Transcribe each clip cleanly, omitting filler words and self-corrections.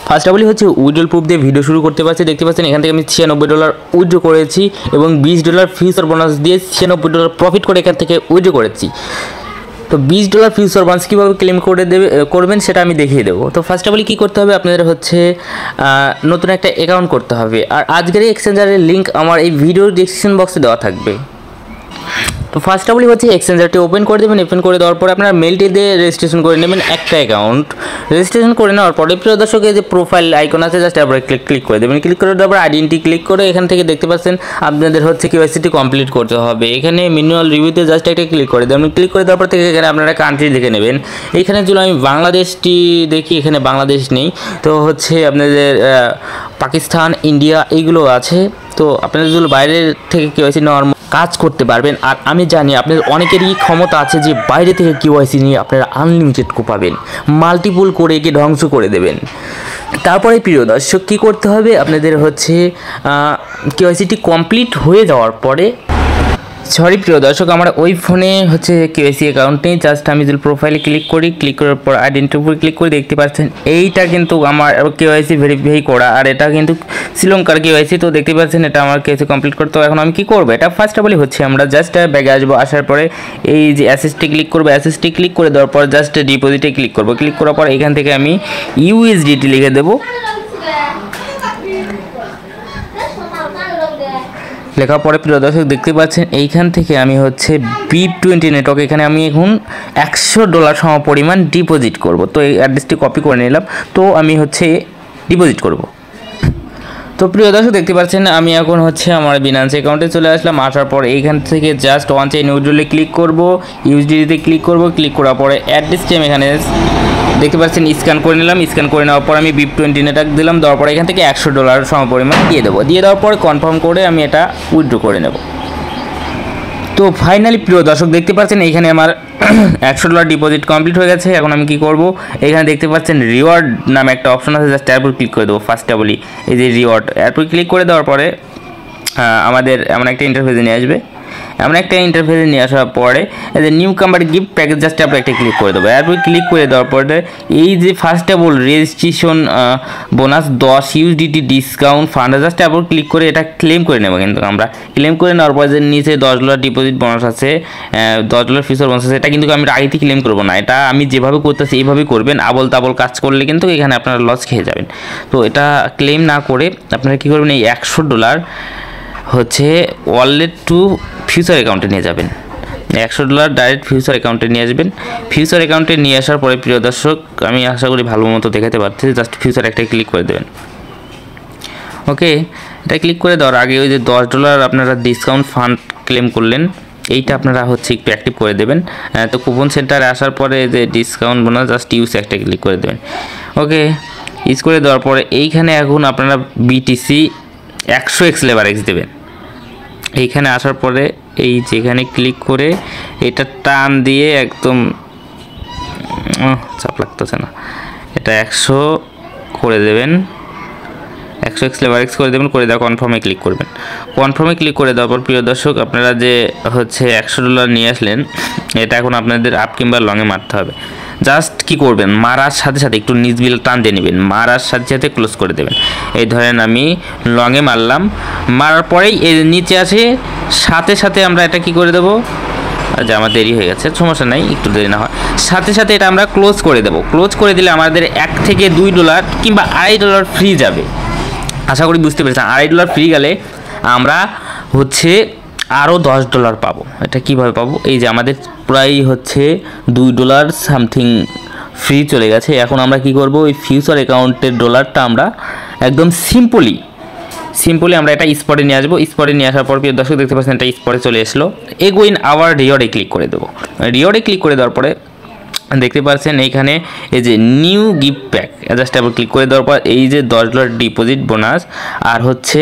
First হচ্ছে withdrawal proof দিয়ে video শুরু করতে পারছি। দেখতে পাচ্ছেন এখান থেকে আমি $96 উইথড্র করেছি এবং $20 ফিউচার বোনাস দিয়ে $96 প্রফিট করে এখান থেকে উইথড্র করেছি। তো $20 ফিউচার বোনাস কীভাবে ক্লেম করবেন সেটা আমি দেখিয়ে দেবো। তো ফার্স্ট কী করতে হবে, আপনাদের হচ্ছে নতুন একটা অ্যাকাউন্ট করতে হবে। আর আজকের এই এক্সচেঞ্জারের লিঙ্ক আমার এই ভিডিওর ডিসক্রিপশন বক্সে দেওয়া থাকবে। তো ফার্স্ট হচ্ছে এক্সচেঞ্জারটি ওপেন করে দেবেন। ওপেন করে দেওয়ার পরে আপনারা মেলটি দিয়ে রেজিস্ট্রেশন করে নেবেন একটা অ্যাকাউন্ট। রেজিস্ট্রেশন করে নেওয়ার পরে প্রিয় দর্শকের যে প্রোফাইল আইকন আছে জাস্ট একবার ক্লিক করে দেবেন। ক্লিক করে দেওয়ার পর আইডেন্টি ক্লিক করে এখান থেকে দেখতে পাচ্ছেন আপনাদের হচ্ছে কেওয়াইসিটি কমপ্লিট করতে হবে। এখানে মিনিমাল রিভিউতে জাস্ট একটা ক্লিক করে দেবেন। ক্লিক করে দেওয়ার পর থেকে এখানে আপনারা কান্ট্রি দেখে নেবেন। এইখানে যদি আমি বাংলাদেশটি দেখি, এখানে বাংলাদেশ নেই, তো হচ্ছে আপনাদের পাকিস্তান, ইন্ডিয়া এইগুলো আছে। তো আপনাদের যদি বাইরের থেকে কেওয়াইসি নেওয়ার কাজ করতে পারবেন। আর আমি জানি আপনাদের অনেকেরই ক্ষমতা আছে যে বাইরে থেকে কেওয়াইসি নিয়ে আপনারা আনলিমিটেড কোপাবেন, মাল্টিপুল করে একে ধ্বংস করে দেবেন। তারপরে প্রিয় দর্শক কী করতে হবে, আপনাদের হচ্ছে কেওয়াইসিটি কমপ্লিট হয়ে যাওয়ার পরে প্রিয় দর্শক আমার ওই ফোনে হচ্ছে কেওয়াইসি অ্যাকাউন্ট নেই। জাস্ট আমি যদি প্রোফাইলে ক্লিক করি, ক্লিক করার পর আইডেন্টিটির উপর ক্লিক করে দেখতে পাচ্ছেন এইটা কিন্তু আমার কেওয়াইসি ভেরিফাই করা, আর এটা কিন্তু শ্রীলঙ্কার কেওয়াইসি। তো দেখতে পাচ্ছেন এটা আমার কেওয়াইসি কমপ্লিট করতে হবে। এখন আমি কী করবো, এটা ফার্স্ট হচ্ছে আমরা জাস্ট ব্যাগে আসবো। আসার পরে এই যে অ্যাসেসটি ক্লিক করবো। অ্যাসেসটি ক্লিক করে দেওয়ার পর জাস্ট ডিপোজিটে ক্লিক করবো। ক্লিক করার পর এখান থেকে আমি ইউএসডিটি লিখে দেবো। লেখার পরে প্রিয় দর্শক দেখতে পাচ্ছেন এইখান থেকে আমি হচ্ছে BIP20 নেটওয়ার্ক, এখানে আমি এখন $100 সম পরিমাণ ডিপোজিট করব। তো এই অ্যাড্রেসটি কপি করে নিলাম। তো আমি হচ্ছে ডিপোজিট করব। তো প্রিয় দর্শক দেখতে পাচ্ছেন আমি এখন হচ্ছে আমার বিনান্স অ্যাকাউন্টে চলে আসলাম। আসার পর এইখান থেকে জাস্ট ওয়ান চেইন উইথড্রলে ক্লিক করব, ইউএসডিতে ক্লিক করব। ক্লিক করার পরে অ্যাড্রেসটি আমি এখানে দেখতে পাচ্ছেন স্ক্যান করে নিলাম। স্ক্যান করে নেওয়ার পর আমি BIP20 নেটওয়ার্ক দিলাম। দেওয়ার পর এখান থেকে $100 সম পরিমাণ দিয়ে দেবো। দিয়ে দেওয়ার পর কনফার্ম করে আমি এটা উইথড্র করে নেব। তো ফাইনালি প্রিয় দর্শক দেখতে পাচ্ছেন এইখানে আমার $100 ডিপোজিট কমপ্লিট হয়ে গেছে। এখন আমি কি করব, এখানে দেখতে পাচ্ছেন রিওয়ার্ড নামে একটা অপশন আছে, জাস্ট এরপর ক্লিক করে দেবো। ফার্স্ট এই যে রিওয়ার্ড, এরপর ক্লিক করে দেওয়ার পরে আমাদের এমন একটা ইন্টারফেসে নিয়ে আসবে। এমন একটা ইন্টারফেসে নিয়ে আসার পরে এই যে নিউ কামার গিফট প্যাকেজ জাস্ট আপনি একটা ক্লিক করে দেবো। এরপর ক্লিক করে দেওয়ার পরে এই যে first registration bonus $10 discount fund just এরপর ক্লিক করে এটা ক্লেম করে নেবো। কিন্তু আমরা ক্লেম করে নেওয়ার পরে যে নিচে $10 ডিপোজিট বোনাস আছে, $10 ফিউচার বোনাস আছে, এটা কিন্তু আমি আগেতে ক্লেম করবো না। এটা আমি যেভাবে করতেছি এইভাবেই করবেন। আবল তাবল কাজ করলে কিন্তু এখানে আপনারা লস খেয়ে যাবেন। তো এটা ক্লেম না করে আপনারা কী করবেন, এই $100 হচ্ছে ওয়ালেট টু ফিউচার অ্যাকাউন্টে নিয়ে যাবেন। $100 ডাইরেক্ট ফিউচার অ্যাকাউন্টে নিয়ে আসবেন। ফিউচার অ্যাকাউন্টে নিয়ে আসার পরে প্রিয় দর্শক আমি আশা করি ভালো মতো দেখাতে পারছি। জাস্ট ফিউচার একটা ক্লিক করে দেবেন। ওকে, এটা ক্লিক করে দেওয়ার আগে ওই যে $10 আপনারা ডিসকাউন্ট ফান্ড ক্লেম করলেন এইটা আপনারা হচ্ছে একটু অ্যাক্টিভ করে দেবেন। তো কুপন সেন্টারে আসার পরে যে ডিসকাউন্ট বোনাস জাস্ট ইউজ একটা ক্লিক করে দেবেন। ওকে, ইউজ করে দেওয়ার পরে এইখানে এখন আপনারা BTC 100x লেভারেজ দেবেন। এইখানে আসার পরে এই যেখানে ক্লিক করে এটা টান দিয়ে একদম চাপ লাগতেছে না, এটা 100 করে দেবেন। 100x লেভারেজ করে দেবেন। করে দেওয়া কনফার্মে ক্লিক করবেন। কনফার্মে ক্লিক করে দেওয়ার পর প্রিয় দর্শক আপনারা যে হচ্ছে $100 নিয়ে আসলেন এটা এখন আপনাদের আপ কিংবা লংয়ে মারতে হবে। জাস্ট কি করবেন, মারার সাথে সাথে একটু নিচ বিল টান দিয়ে নেবেন, মারার সাথে সাথে ক্লোজ করে দেবেন। এই ধরেন আমি লংয়ে মারলাম, মারার পরেই এই নিচে আসে সাথে সাথে আমরা এটা কি করে দেবো, যে আমার দেরি হয়ে গেছে সমস্যা নাই, একটু দেরি না হয়, সাথে সাথে এটা আমরা ক্লোজ করে দেবো। ক্লোজ করে দিলে আমাদের $1 থেকে $2 কিংবা $2.5 ফ্রি যাবে। আশা করি বুঝতে পেরেছেন। $2.5 ফ্রি গেলে আমরা হচ্ছে আরও $10 পাবো। এটা কীভাবে পাবো, এই যে আমাদের প্রায় হচ্ছে $2 সামথিং ফ্রি চলে গেছে। এখন আমরা কি করব, ওই ফিউচার অ্যাকাউন্টের ডলারটা আমরা একদম সিম্পলি আমরা এটা স্পটে নিয়ে আসবো। স্পটে নিয়ে আসার পর প্রিয় দর্শক দেখতে পাচ্ছেন এটা স্পটে চলে আসলো। এগোইন আওয়ার রিওয়ার্ডে ক্লিক করে দেবো। রিওয়ার্ডে ক্লিক করে দেওয়ার পরে দেখতে পাচ্ছেন এইখানে এই যে নিউ গিফট প্যাক জাস্ট আবার ক্লিক করে দেওয়ার পর এই যে $10 ডিপোজিট বোনাস আর হচ্ছে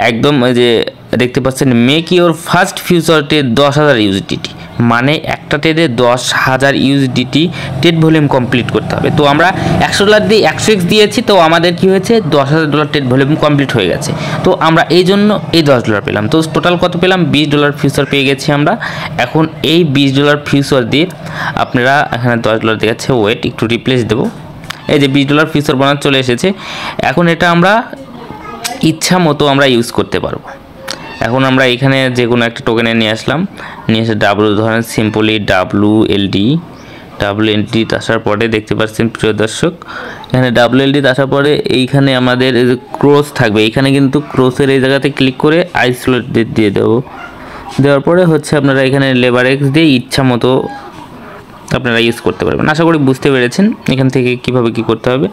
একদম ওই যে দেখতে পাচ্ছেন make your first future trade 10,000 USDT, মানে একটা ট্রেডে 10,000 USDT ট্রেড ভলিউম কমপ্লিট করতে হবে। তো আমরা $100 দিয়ে 100x দিয়েছি, তো আমাদের কি হয়েছে $10,000 ট্রেড ভলিউম কমপ্লিট হয়ে গেছে। তো আমরা এই জন্য এই $10 পেলাম। তো টোটাল কত পেলাম, $20 ফিউচার পেয়ে গেছি আমরা। এখন এই $20 ফিউচার দিয়ে আপনারা এখানে $10 দেখাচ্ছে, ওয়েট একটু রিপ্লেস দেবো, এই যে $20 ফিউচার বোনাস চলে এসেছে। এখন এটা আমরা ইচ্ছা মতো আমরা ইউজ করতে পারবো। এখন আমরা এখানে যে কোনো একটা টোকেনে নিয়ে আসলাম, নিয়ে এসে ধরেন সিম্পলি WLD আসার পরে দেখতে পাচ্ছেন প্রিয় দর্শক, এখানে WLD আসার পরে এইখানে আমাদের ক্রস থাকবে, এইখানে কিন্তু ক্রসের এই জায়গাতে ক্লিক করে আইসোলেট দিয়ে দেবো। দেওয়ার পরে হচ্ছে আপনারা এখানে লেবার এক্স দিয়ে ইচ্ছা মতো আপনারা ইউজ করতে পারবেন। আশা করি বুঝতে পেরেছেন এখান থেকে কীভাবে কী করতে হবে।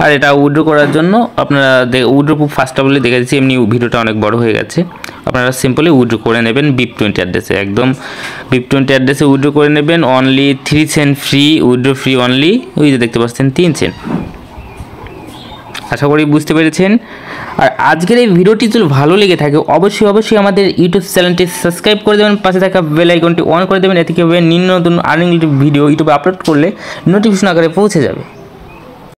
আর এটা উইথড্র করার জন্য আপনারা উইথড্র খুব ফার্স্ট অফ অল দেখে দিচ্ছি, এমনি ভিডিওটা অনেক বড় হয়ে গেছে। আপনারা সিম্পলি উইথড্র করে নেবেন BIP20 অ্যাড্রেসে, একদম BIP20 অ্যাড্রেসে উইথড্র করে নেবেন। Only 3 cent free, withdraw free only, ওই যে দেখতে পাচ্ছেন 3 সেন্ট। আশা করি বুঝতে পেরেছেন। আর আজকের এই ভিডিওটি যদি ভালো লেগে থাকে অবশ্যই আমাদের ইউটিউব চ্যানেলটি সাবস্ক্রাইব করে দেবেন, পাশে থাকা বেল আইকনটি অন করে দেবেন। এতে কি হবে, নিত্য নতুন আর্নিং ভিডিও ইউটিউবে আপলোড করলে নোটিফিকেশন আকারে পৌঁছে যাবে।